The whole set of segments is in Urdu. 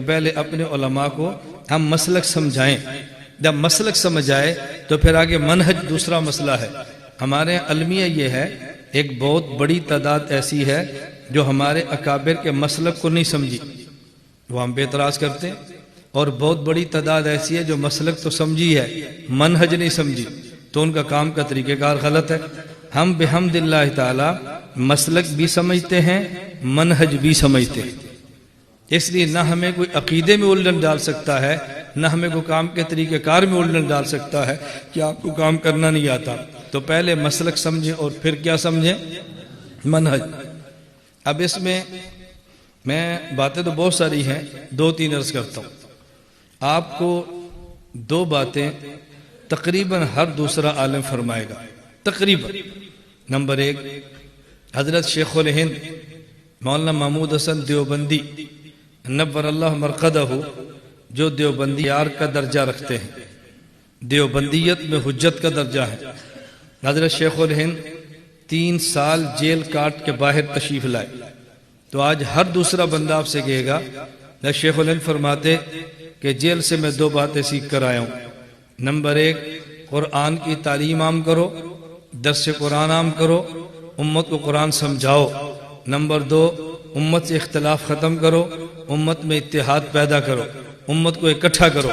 پہلے اپنے علماء کو ہم مسلک سمجھائیں، جب مسلک سمجھ آئے تو پھر آگے منہج دوسرا مسئلہ ہے۔ ہمارے المیہ یہ ہے، ایک بہت بڑی تعداد ایسی ہے جو ہمارے اکابر کے مسلک کو نہیں سمجھی، وہ ہم پہ اعتراض کرتے ہیں، اور بہت بڑی تعداد ایسی ہے جو مسلک تو سمجھی ہے، منہج نہیں سمجھی، تو ان کا کام کا طریقہ کار غلط ہے۔ ہم بحمد اللہ تعالی مسلک بھی سمجھتے ہیں، منہج بھی سمجھتے ہیں، اس لیے نہ ہمیں کوئی عقیدے میں الجھن ڈال سکتا ہے، نہ ہمیں کوئی کام کے طریقہ کار میں الجھن ڈال سکتا ہے کہ آپ کو کام کرنا نہیں آتا۔ تو پہلے مسلک سمجھیں اور پھر کیا سمجھیں؟ منہج۔ اب اس میں باتیں تو بہت ساری ہیں، 2-3 عرض کرتا ہوں۔ آپ کو 2 باتیں تقریباً ہر دوسرا عالم فرمائے گا، تقریباً۔ نمبر 1، حضرت شیخ الہند مولانا محمود حسن دیوبندی نور اللہ مرقدہ، جو دیوبندیار کا درجہ رکھتے ہیں، دیوبندیت میں حجت کا درجہ ہے۔ حضرت شیخ الہند 3 سال جیل کاٹ کے باہر تشریف لائے، تو آج ہر دوسرا بندہ آپ سے کہے گا، شیخ الہند فرماتے کہ جیل سے میں 2 باتیں سیکھ کر آیا ہوں۔ نمبر 1، قرآن کی تعلیم عام کرو، درس قرآن عام کرو، امت کو قرآن سمجھاؤ۔ نمبر 2، امت سے اختلاف ختم کرو، امت میں اتحاد پیدا کرو، امت کو اکٹھا کرو۔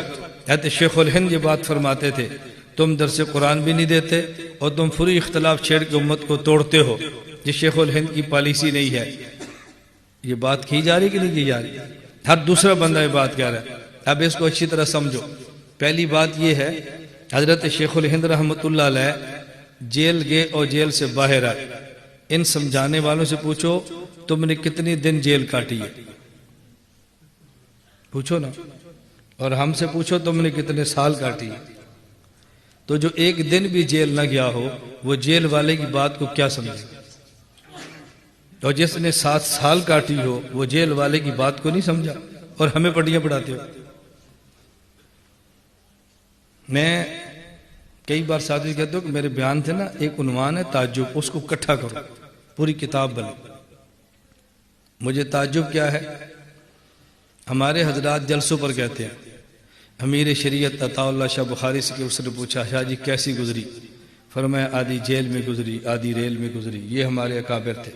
حضرت شیخ الہند یہ بات فرماتے تھے، تم درس قرآن بھی نہیں دیتے اور تم فری اختلاف چھیڑ کے امت کو توڑتے ہو، یہ شیخ الہند کی پالیسی نہیں ہے۔ یہ بات کی جا رہی کہ نہیں کی جا رہی؟ ہر دوسرا بندہ یہ بات کہہ رہا ہے۔ اب اس کو اچھی طرح سمجھو۔ پہلی بات یہ ہے، حضرت شیخ الہند رحمۃ اللہ علیہ جیل گئے اور جیل سے باہر آئے، ان سمجھانے والوں سے پوچھو تم نے کتنی دن جیل کاٹی ہے، پوچھو نا، اور ہم سے پوچھو تم نے کتنے سال کاٹی ہے۔ تو جو 1 دن بھی جیل نہ گیا ہو وہ جیل والے کی بات کو کیا سمجھے، اور جس نے 7 سال کاٹی ہو وہ جیل والے کی بات کو نہیں سمجھا، اور ہمیں پڑھیاں پڑھاتے ہو۔ میں کئی بار ساتھی کہتا ہوں کہ میرے بیان تھے نا، ایک عنوان ہے تعجب، اس کو اکٹھا کرو، پوری کتاب بنے۔ مجھے تعجب کیا ہے، ہمارے حضرات جلسوں پر کہتے ہیں، امیر شریعت عطا اللہ شاہ بخاری سے کہ اس نے پوچھا شاہ جی کیسی گزری، فرمایا آدھی جیل میں گزری، آدھی ریل میں گزری۔ یہ ہمارے اکابر تھے،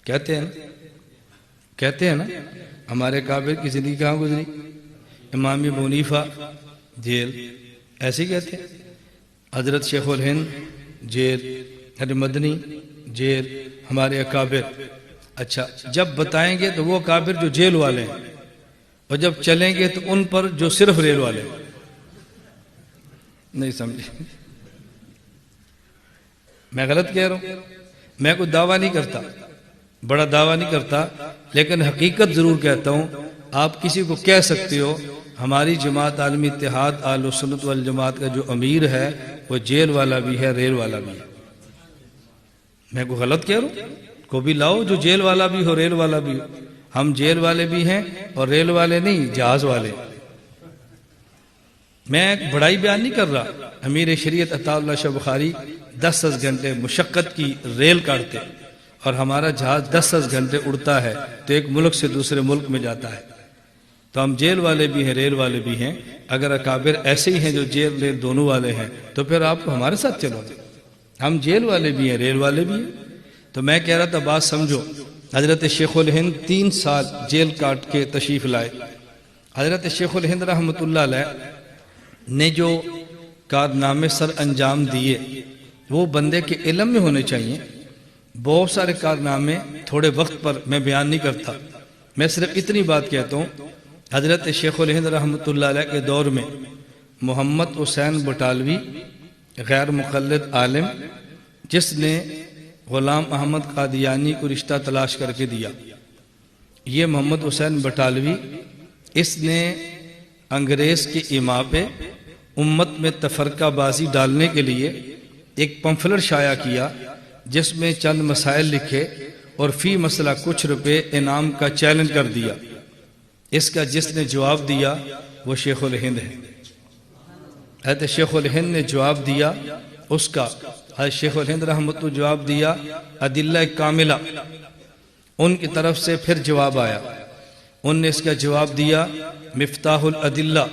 کہتے ہیں نا ہمارے اکابر کی زندگی کہاں گزری، امام ابو حنیفہ جیل، ایسے ہی کہتے ہیں، حضرت شیخ الہند جیل، حضرت مدنی جیل، ہمارے اکابر۔ اچھا، جب بتائیں گے تو وہ اکابر جو جیل والے ہیں، اور جب چلیں گے تو ان پر جو صرف ریل والے ہیں۔ نہیں سمجھے؟ میں غلط کہہ رہا ہوں؟ میں کوئی دعویٰ نہیں کرتا، بڑا دعویٰ نہیں کرتا، لیکن حقیقت ضرور کہتا ہوں۔ آپ کسی کو کہہ سکتے ہو ہماری جماعت عالمی اتحاد اہل سنت والجماعت کا جو امیر ہے وہ جیل والا بھی ہے، ریل والا بھی ہے۔ میں کوئی غلط کہہ رہا ہوں؟ کو بھی لاؤ جو جیل والا بھی ہو، ریل والا بھی ہو۔ ہم جیل والے بھی ہیں اور ریل والے نہیں، جہاز والے۔ میں بڑائی بیان نہیں کر رہا، امیر شریعت عطا اللہ شاہ بخاری 10 گھنٹے مشقت کی ریل کاٹتے اور ہمارا جہاز 10 گھنٹے اڑتا ہے تو ایک ملک سے دوسرے ملک میں جاتا ہے۔ تو ہم جیل والے بھی ہیں، ریل والے بھی ہیں۔ اگر اکابر ایسے ہی ہیں جو جیل ریل دونوں والے ہیں تو پھر آپ کو ہمارے ساتھ چلو گے۔ ہم جیل والے بھی ہیں، ریل والے بھی ہیں۔ تو میں کہہ رہا تھا بات سمجھو، حضرت شیخ الہند 3 سال جیل کاٹ کے تشریف لائے۔ حضرت شیخ الہند رحمۃ اللہ علیہ نے جو کارنامے سر انجام دیے وہ بندے کے علم میں ہونے چاہیے۔ بہت سارے کارنامے تھوڑے وقت پر میں بیان نہیں کرتا، میں صرف اتنی بات کہتا ہوں۔ حضرت شیخ الہند رحمۃ اللہ علیہ کے دور میں محمد حسین بٹالوی غیر مقلد عالم، جس نے غلام احمد قادیانی کو رشتہ تلاش کر کے دیا، یہ محمد حسین بٹالوی، اس نے انگریز کے ایما پہ امت میں تفرقہ بازی ڈالنے کے لیے ایک پمفلٹ شائع کیا جس میں چند مسائل لکھے اور فی مسئلہ کچھ روپے انعام کا چیلنج کر دیا۔ اس کا جس نے جواب دیا وہ شیخ الہند ہے۔ حضرت شیخ الہند نے جواب دیا اس کا، حضرت شیخ الہند رحمۃ اللہ جواب دیا ادلہ کاملہ، ان کی طرف سے پھر جواب آیا، ان نے اس کا جواب دیا مفتاح العدلہ.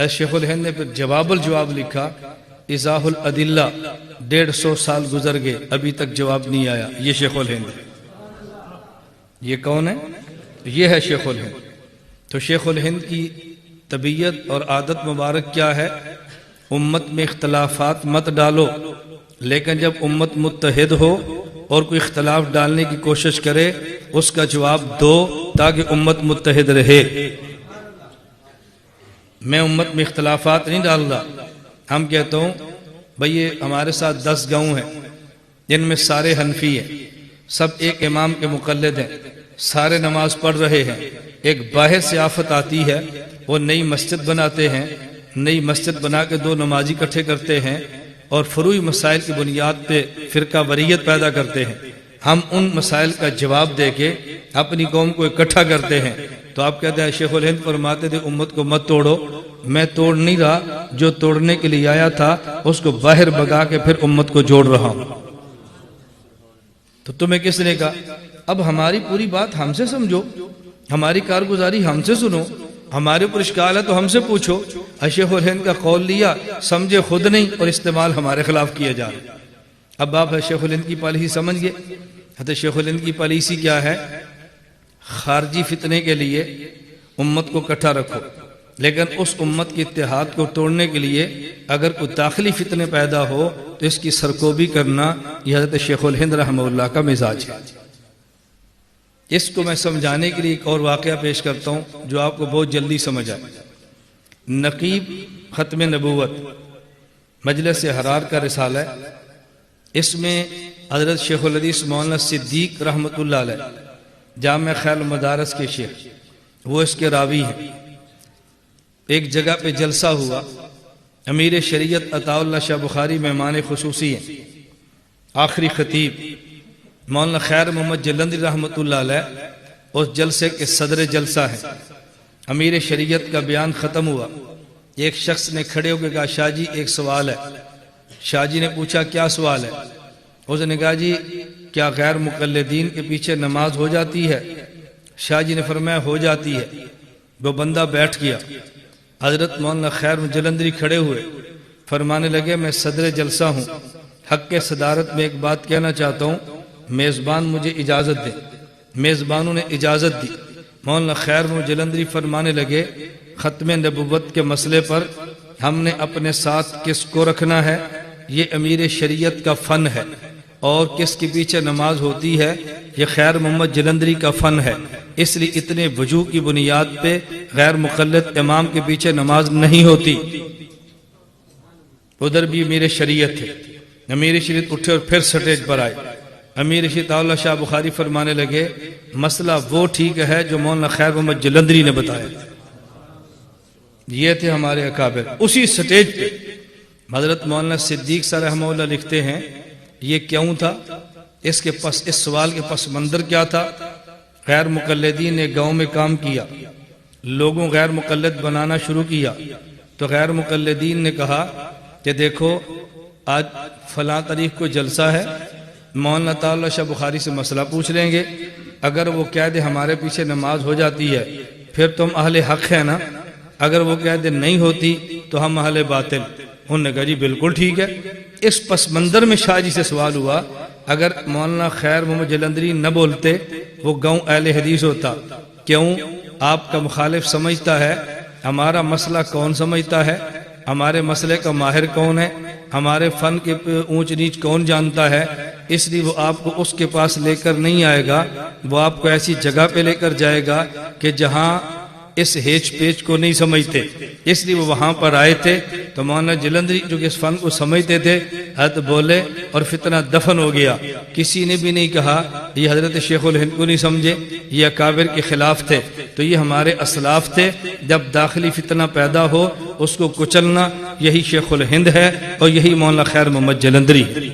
شیخ الہند نے پھر جواب الجواب لکھا ایضاح العدلہ. 150 سال گزر گئے ابھی تک جواب نہیں آیا. یہ شیخ الہند ہے. یہ کون ہے؟ یہ ہے شیخ الہند. تو شیخ الہند کی طبیعت اور عادت مبارک کیا ہے؟ امت میں اختلافات مت ڈالو، لیکن جب امت متحد ہو اور کوئی اختلاف ڈالنے کی کوشش کرے اس کا جواب دو تاکہ امت متحد رہے. میں امت میں اختلافات نہیں ڈال رہا. ہم کہتا ہوں بھئی یہ ہمارے ساتھ 10 گاؤں ہیں، جن میں سارے حنفی ہیں، سب ایک امام کے مقلد ہیں، سارے نماز پڑھ رہے ہیں. ایک باہر سے آفت آتی ہے، وہ نئی مسجد بناتے ہیں، نئی مسجد بنا کے 2 نمازی اکٹھے کرتے ہیں اور فروعی مسائل کی بنیاد پہ فرقہ واریت پیدا کرتے ہیں. ہم ان مسائل کا جواب دے کے اپنی قوم کو اکٹھا کرتے ہیں. تو آپ کہتے ہیں شیخ الہند فرماتے تھے امت کو مت توڑو. میں توڑ نہیں رہا، جو توڑنے کے لیے آیا تھا اس کو باہر بگا کے پھر امت کو جوڑ رہا ہوں. تو تمہیں کس نے کہا؟ اب ہماری پوری بات ہم سے سمجھو، ہماری کارگزاری ہم سے سنو، ہمارے اوپر اشکال ہے تو ہم سے پوچھو. شیخ الہند کا قول لیا، سمجھے خود نہیں اور استعمال ہمارے خلاف کیا جا رہا. اب آپ شیخ الہند کی پالیسی سمجھ گئے. حضرت شیخ الہند کی پالیسی کیا ہے؟ خارجی فتنے کے لیے امت کو اکٹھا رکھو، لیکن اس امت کے اتحاد کو توڑنے کے لیے اگر کوئی داخلی فتنے پیدا ہو تو اس کی سرکوبی کرنا یہ حضرت شیخ الہند رحمہ اللہ کا مزاج ہے. اس کو میں سمجھانے کے لیے ایک اور واقعہ پیش کرتا ہوں جو آپ کو بہت جلدی سمجھ آئے. نقیب ختم نبوت مجلس حرار کا رسالہ ہے. اس میں حضرت شیخ الحدیث مولانا صدیق رحمۃ اللہ علیہ جامع خیل المدارس کے شیخ، وہ اس کے راوی ہیں. ایک جگہ پہ جلسہ ہوا، امیر شریعت عطا اللہ شاہ بخاری مہمان خصوصی ہیں. آخری خطیب مولانا خیر محمد جلندری رحمۃ اللہ علیہ اس جلسے کے صدر جلسہ ہیں. امیر شریعت کا بیان ختم ہوا، ایک شخص نے کھڑے ہو کے کہا شاہ جی ایک سوال ہے. شاہ جی نے پوچھا کیا سوال ہے؟ اس نے کہا جی کیا غیر مقلدین کے پیچھے نماز ہو جاتی ہے؟ شاہ جی نے فرمایا ہو جاتی ہے. وہ بندہ بیٹھ گیا. حضرت مولانا خیر جلندری کھڑے ہوئے، فرمانے لگے میں صدر جلسہ ہوں، حق کے صدارت میں ایک بات کہنا چاہتا ہوں، میزبان مجھے اجازت دے. میزبانوں نے اجازت دی. مولانا خیر جلندری فرمانے لگے ختم نبوت کے مسئلے پر ہم نے اپنے ساتھ کس کو رکھنا ہے؟ یہ امیر شریعت کا فن ہے، اور کس کے پیچھے نماز ہوتی ہے؟ یہ خیر محمد جلندری کا فن ہے. اس لیے اتنے وجوہ کی بنیاد پہ غیر مقلد امام کے پیچھے نماز نہیں ہوتی. ادھر بھی امیر شریعت تھے. امیر شریعت اٹھے اور پھر سٹیج پر آئے. امیر شریعت اللہ شاہ بخاری فرمانے لگے مسئلہ وہ ٹھیک ہے جو مولانا خیر محمد جلندری نے بتایا. یہ تھے ہمارے اکابر. اسی سٹیج پہ حضرت مولانا صدیق صاحب رحمہ اللہ لکھتے ہیں یہ کیوں تھا؟ اس سوال کے پس منظر کیا تھا؟ غیر مقلدین نے گاؤں میں کام کیا، لوگوں غیر مقلد بنانا شروع کیا. تو غیر مقلدین نے کہا کہ دیکھو آج فلاں تاریخ کو جلسہ ہے، مولانا تعالی شاہ بخاری سے مسئلہ پوچھ لیں گے. اگر وہ کہہ دے ہمارے پیچھے نماز ہو جاتی ہے پھر تم اہل حق ہے نا، اگر وہ کہہ دے نہیں ہوتی تو ہم اہل باطل. انہوں نے کہا جی بالکل ٹھیک ہے. اس پس منظر میں شاہ جی سے سوال ہوا اگر مولانا خیر محمد جلندری نہ بولتے وہ گاؤں اہل حدیث ہوتا. کیوں؟ آپ کا مخالف سمجھتا ہے ہمارا مسئلہ کون سمجھتا ہے، ہمارے مسئلے کا ماہر کون ہے، ہمارے فن کے اونچ نیچ کون جانتا ہے. اس لیے وہ آپ کو اس کے پاس لے کر نہیں آئے گا، وہ آپ کو ایسی جگہ پہ لے کر جائے گا کہ جہاں اس ہیچ پیچ کو نہیں سمجھتے. اس لیے وہ وہاں پر آئے تھے. تو مولانا جلندری جو کہ اس فن کو سمجھتے تھے حضرت بولے اور فتنہ دفن ہو گیا. کسی نے بھی نہیں کہا یہ حضرت شیخ الہند کو نہیں سمجھے، یہ اکابر کے خلاف تھے. تو یہ ہمارے اسلاف تھے. جب داخلی فتنہ پیدا ہو اس کو کچلنا یہی شیخ الہند ہے اور یہی مولانا خیر محمد جلندری ہے.